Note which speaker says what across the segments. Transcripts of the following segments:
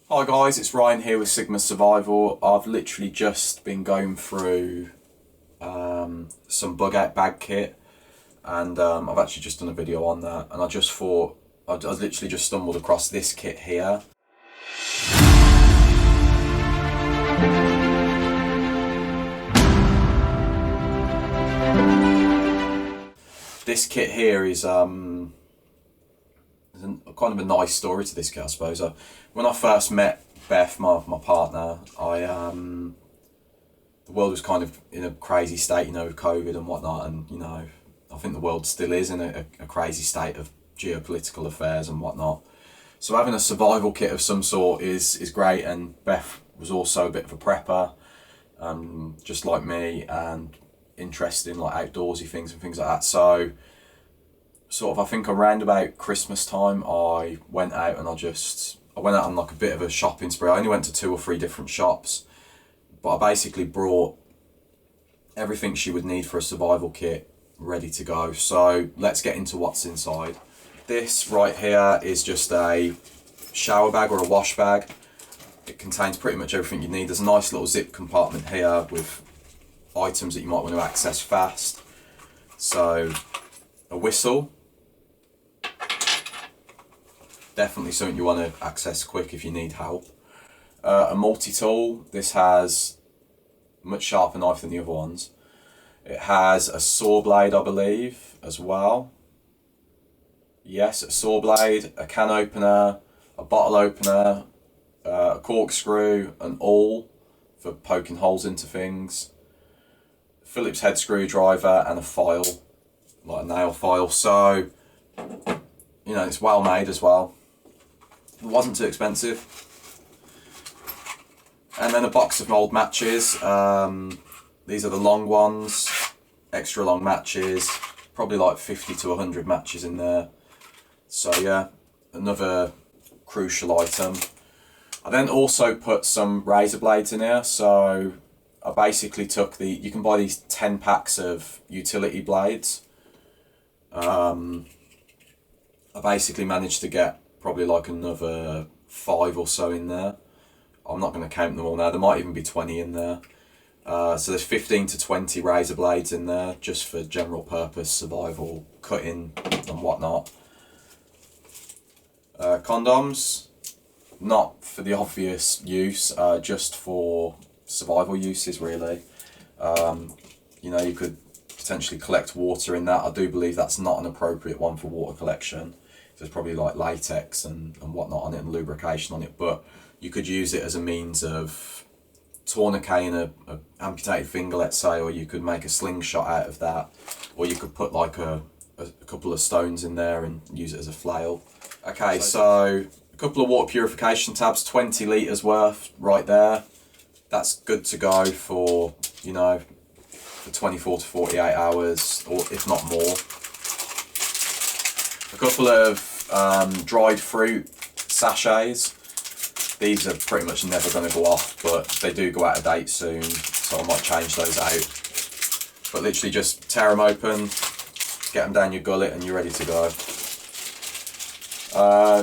Speaker 1: Hi guys, it's Ryan here with Sigma Survival. I've literally just been going through some bug out bag kit, and I've actually just done a video on that, and I just thought, I literally just stumbled across this kit here. This kit here is kind of a nice story to this kit, I suppose. When I first met Beth, my partner, the world was kind of in a crazy state, with COVID and whatnot, and I think the world still is in a crazy state of geopolitical affairs and whatnot. So having a survival kit of some sort is great, and Beth was also a bit of a prepper, just like me, and interested in like outdoorsy things and things like that. So sort of, I think around about Christmas time, I went out and I went out on like a bit of a shopping spree. I only went to 2 or 3 different shops, but I basically brought everything she would need for a survival kit ready to go. So let's get into what's inside. This right here is just a shower bag or a wash bag. It contains pretty much everything you need. There's a nice little zip compartment here with items that you might want to access fast. So a whistle, definitely something you want to access quick if you need help. A multi-tool. This has a much sharper knife than the other ones. It has a saw blade, I believe, as well. Yes, a saw blade, a can opener, a bottle opener, a corkscrew, an awl for poking holes into things, Phillips head screwdriver, and a file, like a nail file. So, it's well made as well. It wasn't too expensive. And then a box of old matches. These are the long ones, extra long matches, probably like 50 to 100 matches in there. So yeah, another crucial item. I then also put some razor blades in here. So I basically took you can buy these 10 packs of utility blades. I basically managed to get probably like another 5 or so in there. I'm not going to count them all now. There might even be 20 in there. So there's 15 to 20 razor blades in there, just for general purpose survival, cutting and whatnot. Condoms, not for the obvious use, just for survival uses really. You could potentially collect water in that. I do believe that's not an appropriate one for water collection. There's probably like latex and whatnot on it, and lubrication on it, but you could use it as a means of tourniqueting a amputated finger, let's say, or you could make a slingshot out of that, or you could put like a couple of stones in there and use it as a flail. Okay, so a couple of water purification tabs, 20 litres worth right there. That's good to go for, for 24 to 48 hours, or if not more. A couple of dried fruit sachets. These are pretty much never going to go off, but they do go out of date soon, so I might change those out. But literally just tear them open, get them down your gullet, and you're ready to go.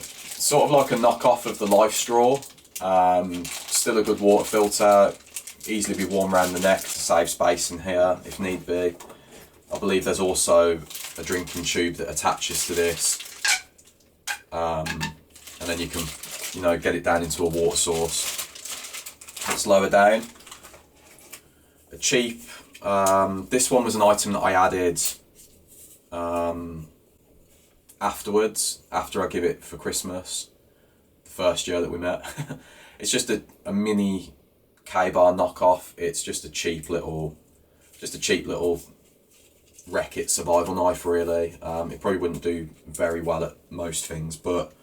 Speaker 1: Sort of like a knockoff of the Life Straw. Still a good water filter, easily be warm around the neck to save space in here if need be. I believe there's also a drinking tube that attaches to this, and then you can get it down into a water source that's lower down. A cheap, this one was an item that I added afterwards, after I give it for Christmas, the first year that we met. It's just a mini K-bar knockoff. It's just a cheap little Wreck-It survival knife really. It probably wouldn't do very well at most things, but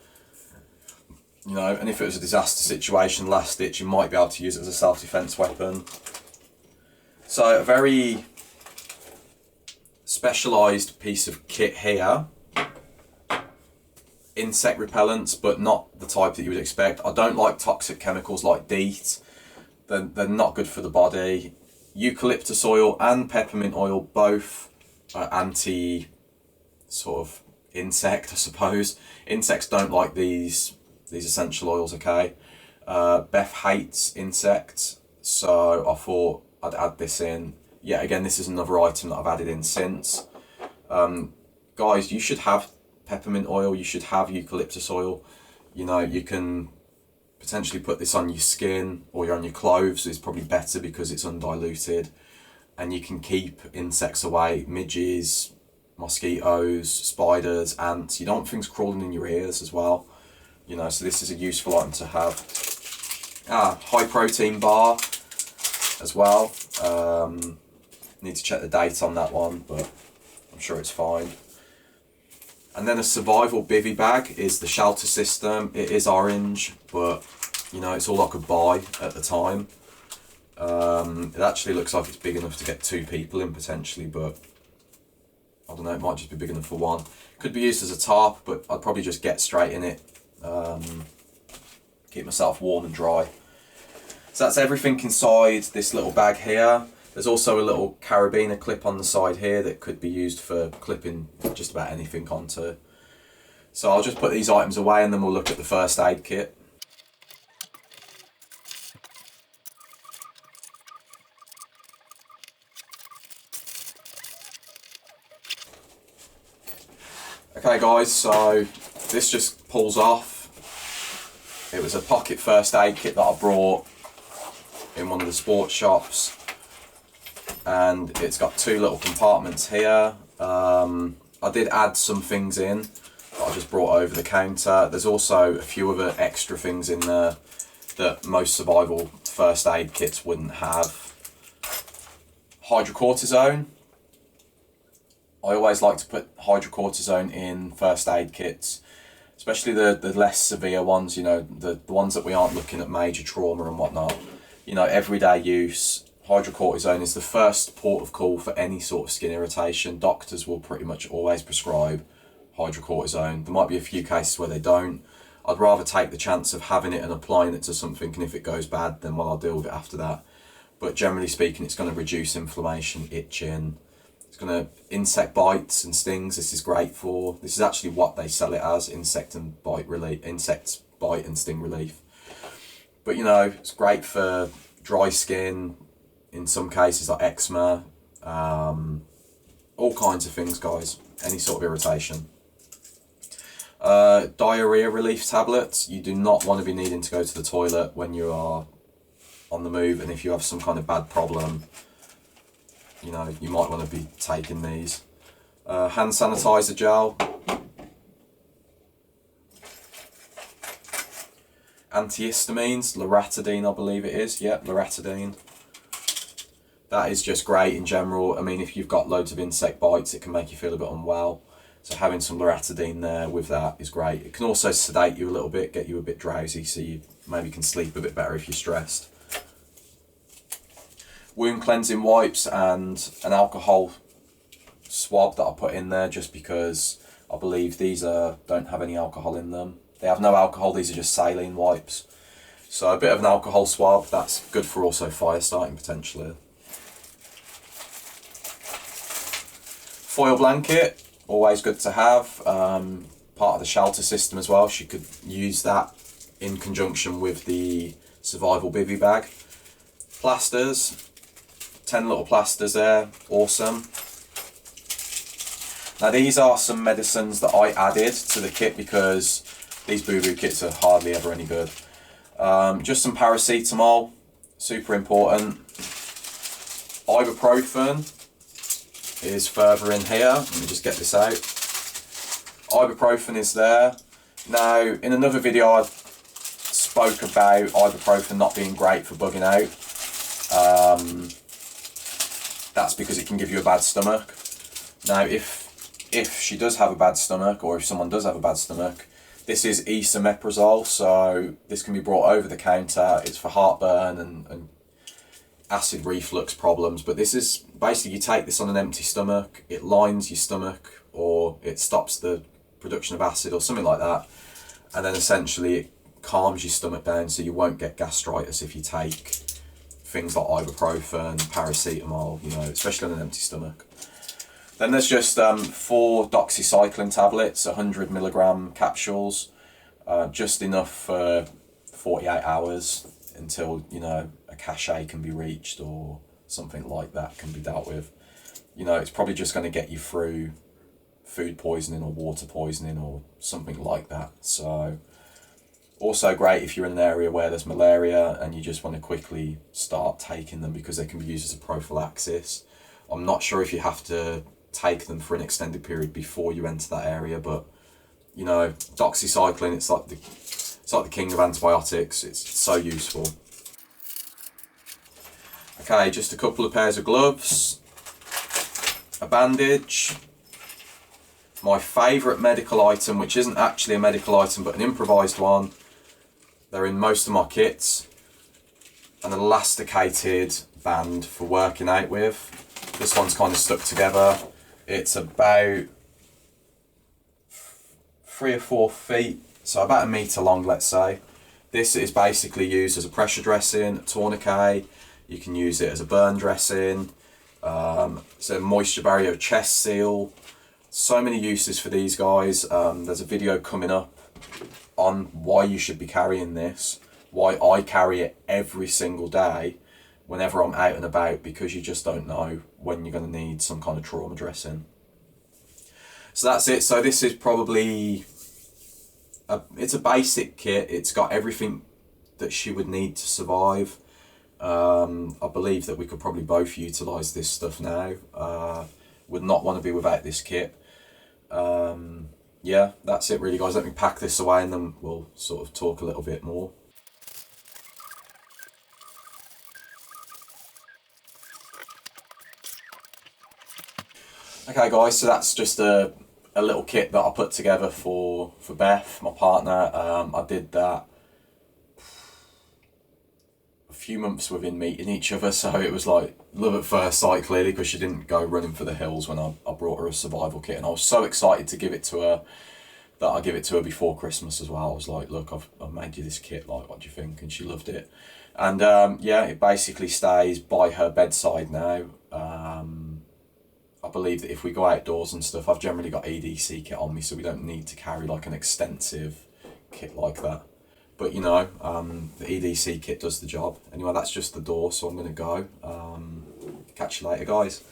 Speaker 1: and if it was a disaster situation, last ditch, you might be able to use it as a self-defense weapon. So a very specialised piece of kit here. Insect repellents, but not the type that you would expect. I don't like toxic chemicals like DEET. They're not good for the body. Eucalyptus oil and peppermint oil, both are anti sort of insect, I suppose. Insects don't like these essential oils, okay? Beth hates insects, so I thought I'd add this in. Yet again, this is another item that I've added in since. Guys, you should have peppermint oil, you should have eucalyptus oil. You know, you can potentially put this on your skin or on your clothes. It's probably better because it's undiluted, and you can keep insects away, midges, mosquitoes, spiders, ants. You don't want things crawling in your ears as well. You know, so this is a useful item to have. High protein bar as well. Need to check the date on that one, but I'm sure it's fine. And then a survival bivy bag is the shelter system. It is orange, but you know, it's all I could buy at the time. It actually looks like it's big enough to get 2 people in potentially, but I don't know, it might just be big enough for 1. Could be used as a tarp, but I'd probably just get straight in it. Keep myself warm and dry. So that's everything inside this little bag here. There's also a little carabiner clip on the side here that could be used for clipping just about anything onto. So I'll just put these items away and then we'll look at the first aid kit. Okay guys, so this just pulls off. It was a pocket first aid kit that I brought in one of the sports shops, and it's got 2 little compartments here. I did add some things in that I just brought over the counter. There's also a few other extra things in there that most survival first aid kits wouldn't have. Hydrocortisone. I always like to put hydrocortisone in first aid kits, especially the less severe ones, you know, the ones that we aren't looking at major trauma and whatnot. You know, everyday use, hydrocortisone is the first port of call for any sort of skin irritation. Doctors will pretty much always prescribe hydrocortisone. There might be a few cases where they don't. I'd rather take the chance of having it and applying it to something, and if it goes bad, then well, I'll deal with it after that. But generally speaking, it's going to reduce inflammation, itching. It's going to insect bites and stings. This is great for. This is actually what they sell it as: insect bite and sting relief. But you know, it's great for dry skin. In some cases, like eczema, all kinds of things, guys. Any sort of irritation. Diarrhea relief tablets. You do not want to be needing to go to the toilet when you are on the move, and if you have some kind of bad problem, you know, you might want to be taking these. Hand sanitizer gel. Antihistamines, loratadine I believe it is. Yep, loratadine. That is just great in general. I mean, if you've got loads of insect bites, it can make you feel a bit unwell. So having some loratadine there with that is great. It can also sedate you a little bit, get you a bit drowsy, so you maybe can sleep a bit better if you're stressed. Wound cleansing wipes and an alcohol swab that I put in there just because I believe these don't have any alcohol in them. They have no alcohol, these are just saline wipes. So a bit of an alcohol swab, that's good for also fire starting potentially. Foil blanket, always good to have. Part of the shelter system as well, so you could use that in conjunction with the survival bivy bag. Plasters, 10 little plasters there, awesome. Now these are some medicines that I added to the kit because these boo-boo kits are hardly ever any good. Just some paracetamol, super important. Ibuprofen is further in here. Let me just get this out. Ibuprofen is there. Now, in another video I spoke about ibuprofen not being great for bugging out. That's because it can give you a bad stomach. Now, if she does have a bad stomach, or if someone does have a bad stomach, this is esomeprazole, so this can be brought over the counter. It's for heartburn and acid reflux problems, but this is basically, you take this on an empty stomach, it lines your stomach, or it stops the production of acid or something like that, and then essentially it calms your stomach down so you won't get gastritis if you take things like ibuprofen, paracetamol, you know, especially on an empty stomach. Then there's just 4 doxycycline tablets, 100 milligram capsules, just enough for 48 hours until, you know, a cachet can be reached or something like that can be dealt with. You know, it's probably just going to get you through food poisoning or water poisoning or something like that. So also great if you're in an area where there's malaria and you just want to quickly start taking them, because they can be used as a prophylaxis. I'm not sure if you have to take them for an extended period before you enter that area, but you know, doxycycline, it's like the king of antibiotics. It's so useful. Okay, just a couple of pairs of gloves, a bandage, my favourite medical item, which isn't actually a medical item but an improvised one. They're in most of my kits. An elasticated band for working out with. This one's kind of stuck together. It's about 3 or 4 feet, so about 1 metre long, let's say. This is basically used as a pressure dressing, a tourniquet. You can use it as a burn dressing. It's a moisture barrier, chest seal. So many uses for these guys. There's a video coming up on why you should be carrying this, why I carry it every single day whenever I'm out and about, because you just don't know when you're going to need some kind of trauma dressing. So that's it. So this is probably, it's a basic kit. It's got everything that she would need to survive. I believe that we could probably both utilise this stuff now. Would not want to be without this kit. Yeah, that's it really, guys. Let me pack this away and then we'll sort of talk a little bit more. Okay guys, so that's just a little kit that I put together for Beth, my partner. I did that a few months within meeting each other, so it was like love at first sight, clearly, because she didn't go running for the hills when I brought her a survival kit, and I was so excited to give it to her that I give it to her before Christmas as well. I was like, look, I've made you this kit, like, what do you think? And she loved it. And yeah, it basically stays by her bedside now. I believe that if we go outdoors and stuff, I've generally got EDC kit on me, so we don't need to carry like an extensive kit like that. But you know, the EDC kit does the job. Anyway, that's just the door, so I'm going to go. Catch you later, guys.